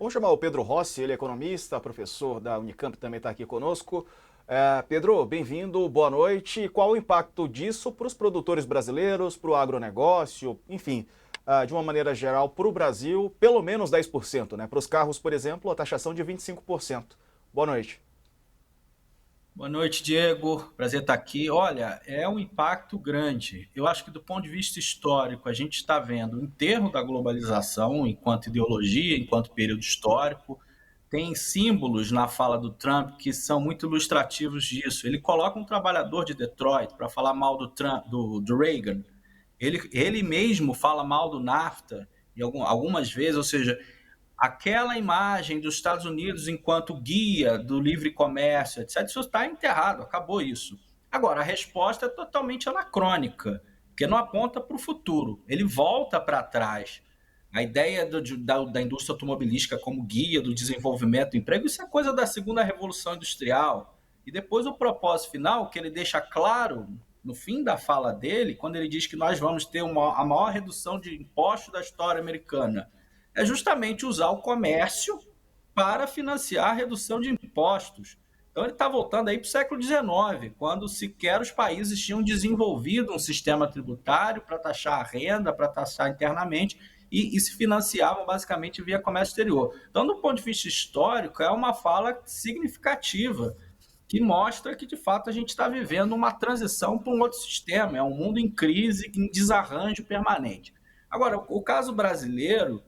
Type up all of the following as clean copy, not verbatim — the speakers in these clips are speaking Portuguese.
Vamos chamar o Pedro Rossi, ele é economista, professor da Unicamp, também está aqui conosco. Pedro, bem-vindo, boa noite. Qual o impacto disso para os produtores brasileiros, para o agronegócio, enfim, de uma maneira geral, para o Brasil, pelo menos 10%, né? Para os carros, por exemplo, a taxação de 25%. Boa noite. Boa noite, Diego. Prazer estar aqui. Olha, é um impacto grande. Eu acho que, do ponto de vista histórico, a gente está vendo o enterro da globalização enquanto ideologia, enquanto período histórico. Tem símbolos na fala do Trump que são muito ilustrativos disso. Ele coloca um trabalhador de Detroit para falar mal do Trump, do Reagan. Ele mesmo fala mal do NAFTA e algumas vezes, ou seja, aquela imagem dos Estados Unidos enquanto guia do livre comércio, etc., isso está enterrado, acabou isso. Agora, a resposta é totalmente anacrônica, porque não aponta para o futuro, ele volta para trás. A ideia da indústria automobilística como guia do desenvolvimento do emprego, isso é coisa da segunda revolução industrial. E depois o propósito final, que ele deixa claro no fim da fala dele, quando ele diz que nós vamos ter a maior redução de impostos da história americana, é justamente usar o comércio para financiar a redução de impostos. Então ele está voltando aí para o século XIX, quando sequer os países tinham desenvolvido um sistema tributário para taxar a renda, para taxar internamente, e se financiavam basicamente via comércio exterior. Então, do ponto de vista histórico, é uma fala significativa, que mostra que, de fato, a gente está vivendo uma transição para um outro sistema, é um mundo em crise, em desarranjo permanente. Agora, o caso brasileiro,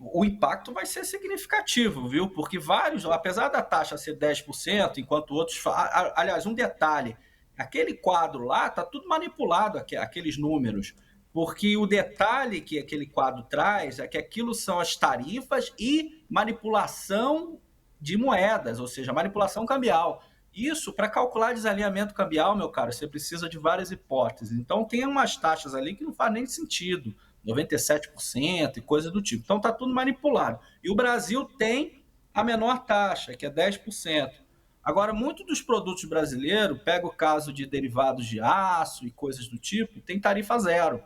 o impacto vai ser significativo, viu? Porque vários, apesar da taxa ser 10%, enquanto outros. Aliás, um detalhe: aquele quadro lá está tudo manipulado, aqueles números. Porque o detalhe que aquele quadro traz é que aquilo são as tarifas e manipulação de moedas, ou seja, manipulação cambial. Isso, para calcular desalinhamento cambial, meu caro, você precisa de várias hipóteses. Então, tem umas taxas ali que não faz nem sentido. 97% e coisa do tipo. Então está tudo manipulado. E o Brasil tem a menor taxa, que é 10%. Agora, muitos dos produtos brasileiros, pega o caso de derivados de aço e coisas do tipo, tem tarifa zero.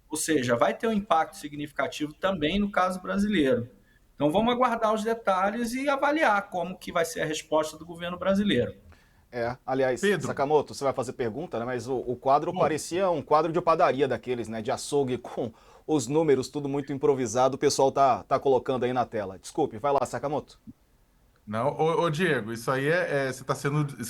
Ou seja, vai ter um impacto significativo também no caso brasileiro. Então vamos aguardar os detalhes e avaliar como que vai ser a resposta do governo brasileiro. Aliás, Pedro, Sakamoto, você vai fazer pergunta, né? Mas o quadro bom, parecia um quadro de padaria daqueles, né? De açougue com os números tudo muito improvisado. O pessoal tá colocando aí na tela. Desculpe, vai lá, Sakamoto. não, ô Diego, isso aí você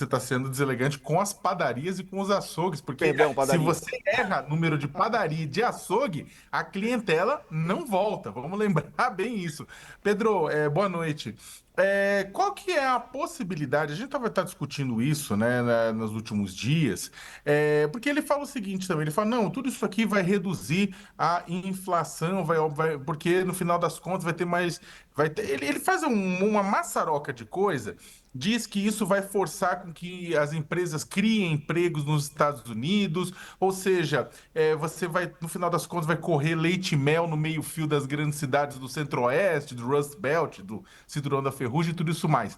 tá sendo deselegante com as padarias e com os açougues, porque Perdão, se padaria. você erra número de padaria e de açougue, a clientela não volta. Vamos lembrar bem isso. Pedro, boa noite. Qual que é a possibilidade? A gente vai estar discutindo isso, né, nos últimos dias, porque ele fala o seguinte também, ele fala, não, tudo isso aqui vai reduzir a inflação, porque no final das contas vai ter mais. Ele faz uma maçaroca de coisa, diz que isso vai forçar com que as empresas criem empregos nos Estados Unidos, ou seja, você vai, no final das contas, vai correr leite e mel no meio-fio das grandes cidades do Centro-Oeste, do Rust Belt, do Cinturão da Ferrugem e tudo isso mais.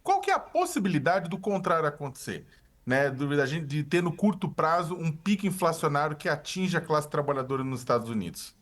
Qual que é a possibilidade do contrário acontecer? Né, da gente de ter no curto prazo um pico inflacionário que atinja a classe trabalhadora nos Estados Unidos?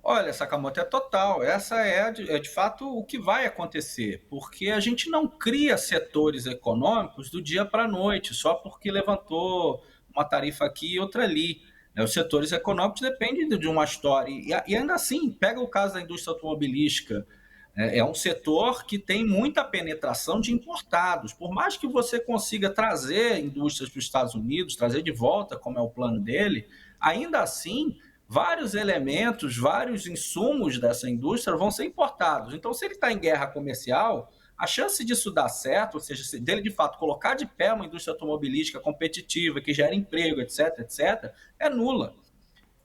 Olha, Sakamoto, é total. Essa é de fato o que vai acontecer, porque a gente não cria setores econômicos do dia para a noite, só porque levantou uma tarifa aqui e outra ali. Né? Os setores econômicos dependem de uma história. E ainda assim, pega o caso da indústria automobilística. É um setor que tem muita penetração de importados. Por mais que você consiga trazer indústrias para os Estados Unidos, trazer de volta, como é o plano dele, ainda assim vários elementos, vários insumos dessa indústria vão ser importados. Então, se ele está em guerra comercial, a chance disso dar certo, ou seja, dele de fato colocar de pé uma indústria automobilística competitiva, que gera emprego, etc., etc., é nula.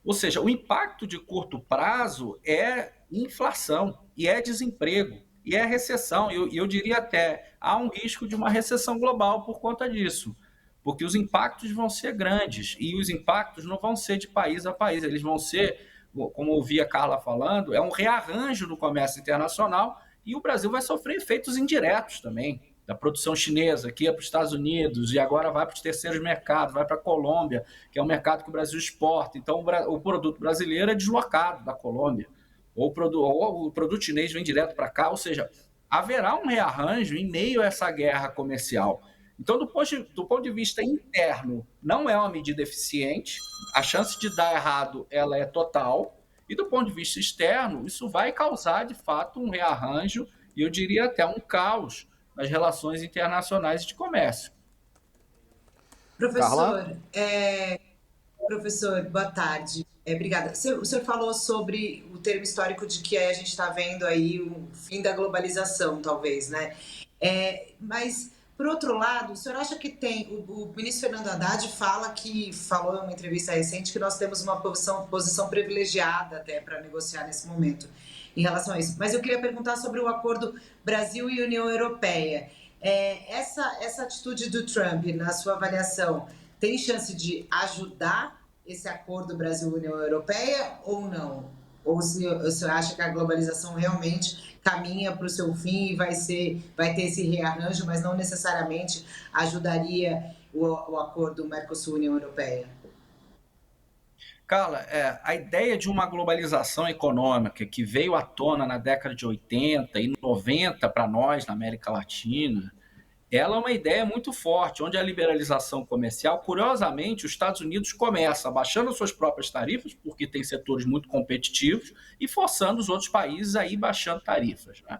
Ou seja, o impacto de curto prazo é inflação, e é desemprego, e é recessão. Eu diria até, há um risco de uma recessão global por conta disso, porque os impactos vão ser grandes, e os impactos não vão ser de país a país, eles vão ser, como eu ouvi a Carla falando, é um rearranjo no comércio internacional, e o Brasil vai sofrer efeitos indiretos também, da produção chinesa, que ia para os Estados Unidos e agora vai para os terceiros mercados, vai para a Colômbia, que é um mercado que o Brasil exporta. Então, o produto brasileiro é deslocado da Colômbia. ou o produto chinês vem direto para cá, ou seja, haverá um rearranjo em meio a essa guerra comercial. Então, do ponto de vista interno, não é uma medida eficiente, a chance de dar errado ela é total, e do ponto de vista externo, isso vai causar, de fato, um rearranjo, e eu diria até um caos nas relações internacionais de comércio. Carla? Professor, professor, boa tarde. Obrigada. O senhor falou sobre o termo histórico de que a gente está vendo aí o fim da globalização, talvez, né? Mas, por outro lado, o senhor acha que tem... O ministro Fernando Haddad falou em uma entrevista recente que nós temos uma posição privilegiada até para negociar nesse momento em relação a isso. Mas eu queria perguntar sobre o acordo Brasil e União Europeia. Essa atitude do Trump, na sua avaliação, tem chance de ajudar esse acordo Brasil-União Europeia ou não? Ou o senhor acha que a globalização realmente caminha para o seu fim e vai ter esse rearranjo, mas não necessariamente ajudaria o acordo Mercosul-União Europeia? Carla, a ideia de uma globalização econômica que veio à tona na década de 80 e 90 para nós, na América Latina, ela é uma ideia muito forte, onde a liberalização comercial, curiosamente, os Estados Unidos começa abaixando suas próprias tarifas, porque tem setores muito competitivos, e forçando os outros países a ir baixando tarifas, né?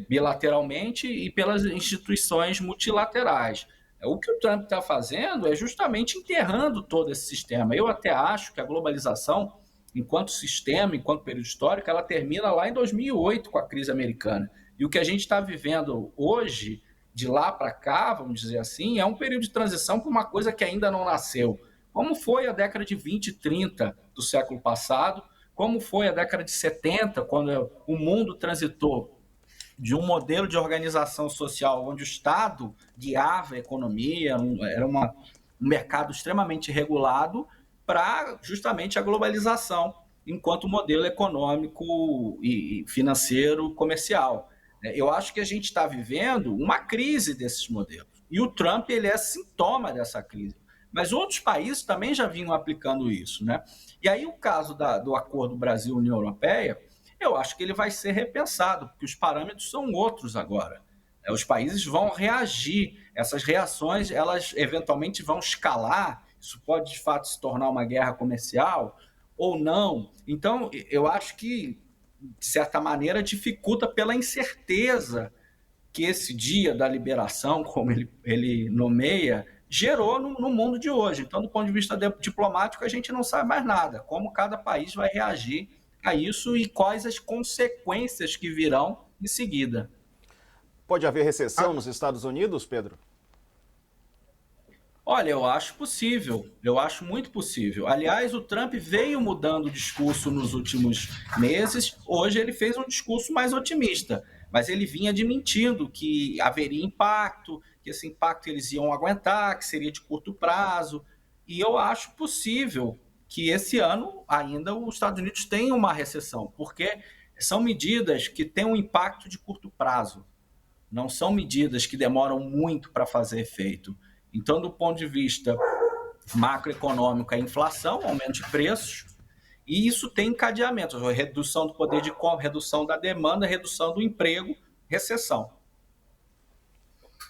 Bilateralmente e pelas instituições multilaterais. O que o Trump está fazendo é justamente enterrando todo esse sistema. Eu até acho que a globalização, enquanto sistema, enquanto período histórico, ela termina lá em 2008 com a crise americana. E o que a gente está vivendo hoje, de lá para cá, vamos dizer assim, é um período de transição para uma coisa que ainda não nasceu. Como foi a década de 20 e 30 do século passado, como foi a década de 70, quando o mundo transitou de um modelo de organização social onde o Estado guiava a economia, era um mercado extremamente regulado, para justamente a globalização enquanto modelo econômico e financeiro comercial. Eu acho que a gente está vivendo uma crise desses modelos. E o Trump ele é sintoma dessa crise. Mas outros países também já vinham aplicando isso, né? E aí o caso do acordo Brasil-União Europeia, eu acho que ele vai ser repensado, porque os parâmetros são outros agora. Os países vão reagir, essas reações, elas eventualmente vão escalar, isso pode de fato se tornar uma guerra comercial ou não. Então, eu acho que, de certa maneira, dificulta pela incerteza que esse dia da liberação, como ele nomeia, gerou no mundo de hoje. Então, do ponto de vista diplomático, a gente não sabe mais nada, como cada país vai reagir a isso e quais as consequências que virão em seguida. Pode haver recessão nos Estados Unidos, Pedro? Olha, eu acho possível, eu acho muito possível. Aliás, o Trump veio mudando o discurso nos últimos meses, hoje ele fez um discurso mais otimista, mas ele vinha admitindo que haveria impacto, que esse impacto eles iam aguentar, que seria de curto prazo, e eu acho possível que esse ano ainda os Estados Unidos tenham uma recessão, porque são medidas que têm um impacto de curto prazo, não são medidas que demoram muito para fazer efeito. Então, do ponto de vista macroeconômico, a inflação, aumento de preços, e isso tem encadeamentos, redução do poder de compra, redução da demanda, redução do emprego, recessão.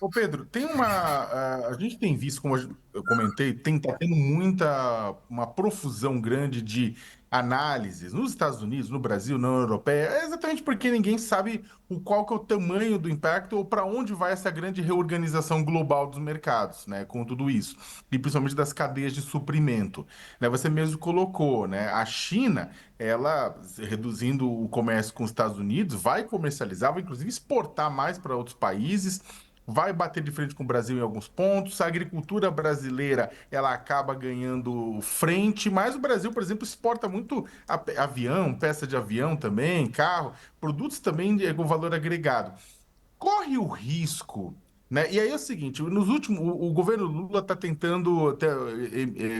Ô Pedro, a gente tem visto, como eu comentei, tá tendo uma profusão grande de análises nos Estados Unidos, no Brasil, na União Europeia, exatamente porque ninguém sabe qual que é o tamanho do impacto ou para onde vai essa grande reorganização global dos mercados, né, com tudo isso, e principalmente das cadeias de suprimento. Né, você mesmo colocou, né, a China, ela, reduzindo o comércio com os Estados Unidos, vai comercializar, vai inclusive exportar mais para outros países, vai bater de frente com o Brasil em alguns pontos, a agricultura brasileira ela acaba ganhando frente, mas o Brasil, por exemplo, exporta muito avião, peça de avião também, carro, produtos também com valor agregado. Corre o risco, né? E aí é o seguinte, nos últimos, o governo Lula está tentando,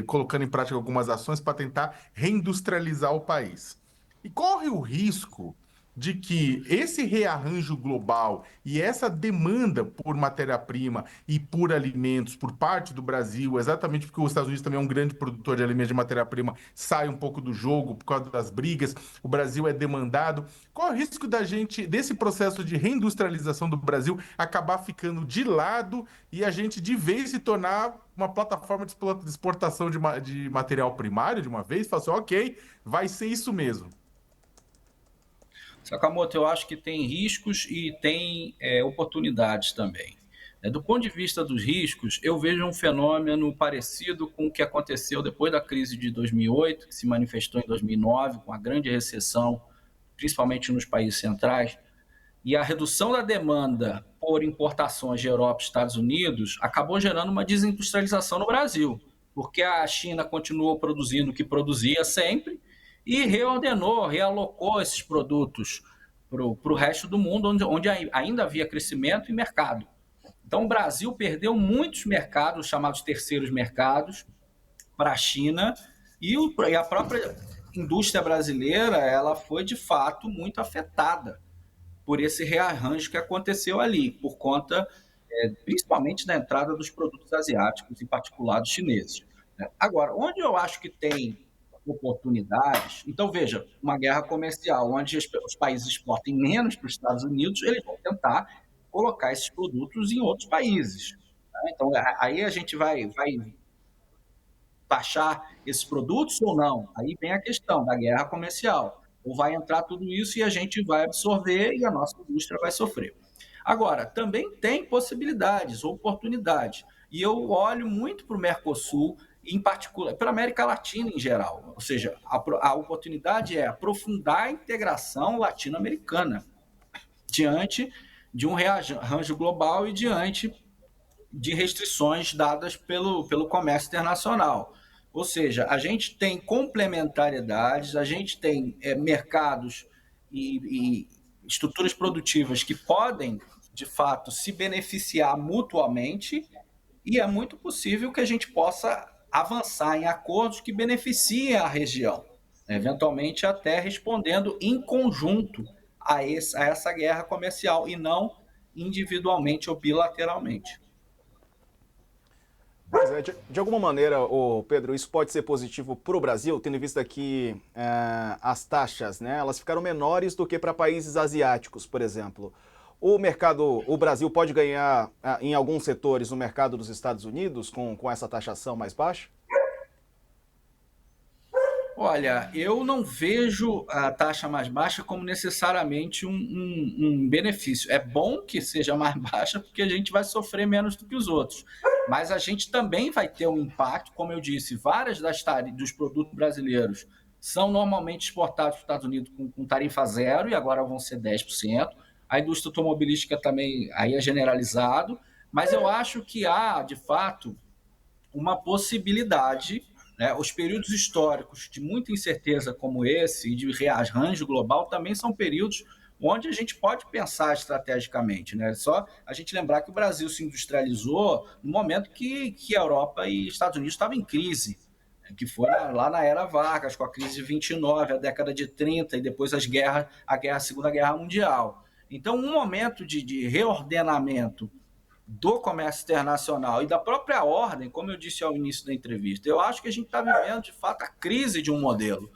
colocando em prática algumas ações para tentar reindustrializar o país. E corre o risco de que esse rearranjo global e essa demanda por matéria-prima e por alimentos por parte do Brasil, exatamente porque os Estados Unidos também é um grande produtor de alimentos de matéria-prima, sai um pouco do jogo por causa das brigas, o Brasil é demandado. Qual é o risco da gente, desse processo de reindustrialização do Brasil, acabar ficando de lado e a gente de vez se tornar uma plataforma de exportação de material primário de uma vez? Falar assim, ok, vai ser isso mesmo. Sakamoto, eu acho que tem riscos e tem oportunidades também. Do ponto de vista dos riscos, eu vejo um fenômeno parecido com o que aconteceu depois da crise de 2008, que se manifestou em 2009, com a grande recessão, principalmente nos países centrais, e a redução da demanda por importações de Europa e Estados Unidos acabou gerando uma desindustrialização no Brasil, porque a China continuou produzindo o que produzia sempre e reordenou, realocou esses produtos para o resto do mundo, onde ainda havia crescimento e mercado. Então, o Brasil perdeu muitos mercados, chamados terceiros mercados, para a China, e a própria indústria brasileira ela foi, de fato, muito afetada por esse rearranjo que aconteceu ali, por conta, principalmente, da entrada dos produtos asiáticos, em particular dos chineses. Agora, onde eu acho que tem oportunidades, então veja, uma guerra comercial, onde os países exportem menos para os Estados Unidos, eles vão tentar colocar esses produtos em outros países. Então, aí a gente vai taxar esses produtos ou não? Aí vem a questão da guerra comercial. Ou vai entrar tudo isso e a gente vai absorver e a nossa indústria vai sofrer. Agora, também tem possibilidades, oportunidades. E eu olho muito para o Mercosul, em particular, para a América Latina em geral. Ou seja, a oportunidade é aprofundar a integração latino-americana diante de um rearranjo global e diante de restrições dadas pelo comércio internacional. Ou seja, a gente tem complementariedades, a gente tem mercados e estruturas produtivas que podem, de fato, se beneficiar mutuamente, e é muito possível que a gente possa avançar em acordos que beneficiem a região, eventualmente até respondendo em conjunto a essa guerra comercial e não individualmente ou bilateralmente. Pois é, de alguma maneira, Pedro, isso pode ser positivo para o Brasil, tendo em vista que as taxas, né, elas ficaram menores do que para países asiáticos, por exemplo. O Brasil pode ganhar em alguns setores no mercado dos Estados Unidos com essa taxação mais baixa? Olha, eu não vejo a taxa mais baixa como necessariamente um benefício. É bom que seja mais baixa porque a gente vai sofrer menos do que os outros. Mas a gente também vai ter um impacto, como eu disse, várias dos produtos brasileiros são normalmente exportados para os Estados Unidos com tarifa zero e agora vão ser 10%. A indústria automobilística também aí é generalizado, mas eu acho que há, de fato, uma possibilidade, né? Os períodos históricos de muita incerteza como esse e de rearranjo global também são períodos onde a gente pode pensar estrategicamente, né? Só a gente lembrar que o Brasil se industrializou no momento que a Europa e Estados Unidos estavam em crise, que foi lá na era Vargas, com a crise de 29, a década de 30 e depois a Segunda Guerra Mundial. Então, um momento de reordenamento do comércio internacional e da própria ordem, como eu disse ao início da entrevista, eu acho que a gente está vivendo, de fato, a crise de um modelo.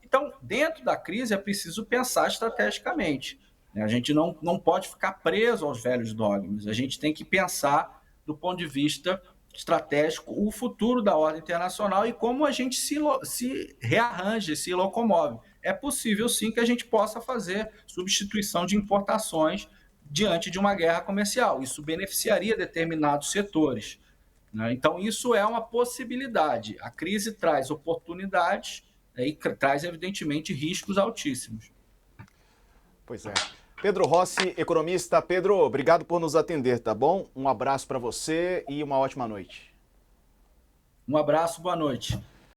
Então, dentro da crise, é preciso pensar estrategicamente. A gente não pode ficar preso aos velhos dogmas, a gente tem que pensar do ponto de vista estratégico o futuro da ordem internacional e como a gente se rearranja, se locomove. É possível, sim, que a gente possa fazer substituição de importações diante de uma guerra comercial. Isso beneficiaria determinados setores, né? Então, isso é uma possibilidade. A crise traz oportunidades, né, e traz, evidentemente, riscos altíssimos. Pois é. Pedro Rossi, economista. Pedro, obrigado por nos atender, tá bom? Um abraço para você e uma ótima noite. Um abraço, boa noite.